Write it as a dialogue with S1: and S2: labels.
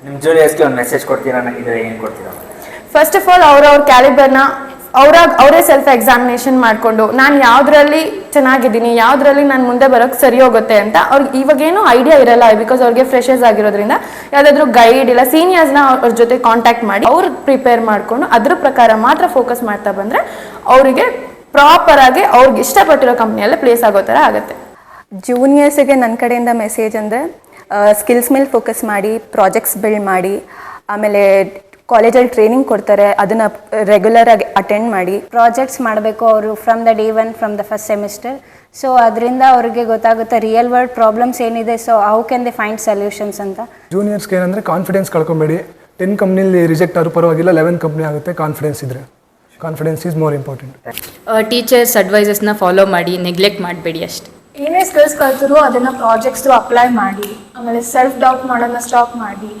S1: ನಿಮ್ಮ ಜೂನಿಯರ್ಸ್ಗೆ ಒಂದು ಮೆಸೇಜ್ ಕೊಡ್ತೀರಾ ಇದ್ರೆ ಏನು ಕೊಡ್ತೀರಾ?
S2: ಫಸ್ಟ್ ಆಫ್ ಆಲ್ ಅವ್ರ ಕ್ಯಾಲಿಬರ್ನ ಅವರೇ ಸೆಲ್ಫ್ ಎಕ್ಸಾಮಿನೇಷನ್ ಮಾಡಿಕೊಂಡು ನಾನು ಯಾವುದ್ರಲ್ಲಿ ಚೆನ್ನಾಗಿದ್ದೀನಿ, ಯಾವುದ್ರಲ್ಲಿ ನಾನು ಮುಂದೆ ಬರೋಕ್ಕೆ ಸರಿ ಹೋಗುತ್ತೆ ಅಂತ ಅವ್ರಿಗೆ ಇವಾಗೇನು ಐಡಿಯಾ ಇರಲ್ಲ. ಬಿಕಾಸ್ ಅವ್ರಿಗೆ ಫ್ರೆಷರ್ಸ್ ಆಗಿರೋದ್ರಿಂದ ಯಾವುದಾದ್ರೂ ಗೈಡ್ ಇಲ್ಲ ಸೀನಿಯರ್ಸ್ನ ಅವ್ರ ಜೊತೆ ಕಾಂಟ್ಯಾಕ್ಟ್ ಮಾಡಿ ಅವ್ರು ಪ್ರಿಪೇರ್ ಮಾಡಿಕೊಂಡು ಅದ್ರ ಪ್ರಕಾರ ಮಾತ್ರ ಫೋಕಸ್ ಮಾಡ್ತಾ ಬಂದರೆ ಅವರಿಗೆ ಪ್ರಾಪರಾಗಿ ಅವ್ರಿಗೆ ಇಷ್ಟಪಟ್ಟಿರೋ ಕಂಪ್ನಿಯಲ್ಲೇ ಪ್ಲೇಸ್ ಆಗೋ ಥರ ಆಗುತ್ತೆ.
S3: ಜೂನಿಯರ್ಸಿಗೆ ನನ್ನ ಕಡೆಯಿಂದ ಮೆಸೇಜ್ ಅಂದರೆ ಸ್ಕಿಲ್ಸ್ ಮೇಲೆ ಫೋಕಸ್ ಮಾಡಿ, ಪ್ರಾಜೆಕ್ಟ್ಸ್ ಬಿಲ್ಡ್ ಮಾಡಿ, ಆಮೇಲೆ ಕಾಲೇಜಲ್ಲಿ ಟ್ರೈನಿಂಗ್ ಕೊಡ್ತಾರೆ, ಅದನ್ನು ರೆಗ್ಯುಲರಾಗಿ ಅಟೆಂಡ್ ಮಾಡಿ.
S4: ಪ್ರಾಜೆಕ್ಟ್ಸ್ ಮಾಡಬೇಕು ಅವರು from the day one, from the first semester. So ಅದರಿಂದ ಅವ್ರಿಗೆ ಗೊತ್ತಾಗುತ್ತೆ ರಿಯಲ್ ವರ್ಲ್ಡ್ ಪ್ರಾಬ್ಲಮ್ಸ್ ಏನಿದೆ, so how can they find solutions ಅಂತ.
S5: ಜೂನಿಯರ್ಸ್ಗೆ ಏನಂದರೆ ಕಾನ್ಫಿಡೆನ್ಸ್ ಕಳ್ಕೊಬೇಡಿ. 10 ಕಂಪ್ನಿಲಿ ರಿಜೆಕ್ಟ್ ಆದ್ರೂ ಪರವಾಗಿಲ್ಲ, 11 ಕಂಪ್ನಿ ಆಗುತ್ತೆ. ಕಾನ್ಫಿಡೆನ್ಸ್ ಇದ್ದರೆ, confidence is more important.
S6: Teachers ಅಡ್ವೈಸಸ್ನ ಫಾಲೋ ಮಾಡಿ, ನೆಗ್ಲೆಕ್ಟ್ ಮಾಡಬೇಡಿ ಅಷ್ಟೇ.
S7: ಏನೇ ಸ್ಕಿಲ್ಸ್ ಕಲ್ತಿರೋ ಅದನ್ನು ಪ್ರಾಜೆಕ್ಟ್ಸ್ ಅಪ್ಲೈ ಮಾಡಿ, ಆಮೇಲೆ ಸೆಲ್ಫ್ ಡೌಟ್ ಮಾಡೋದನ್ನ ಸ್ಟಾಪ್ ಮಾಡಿ.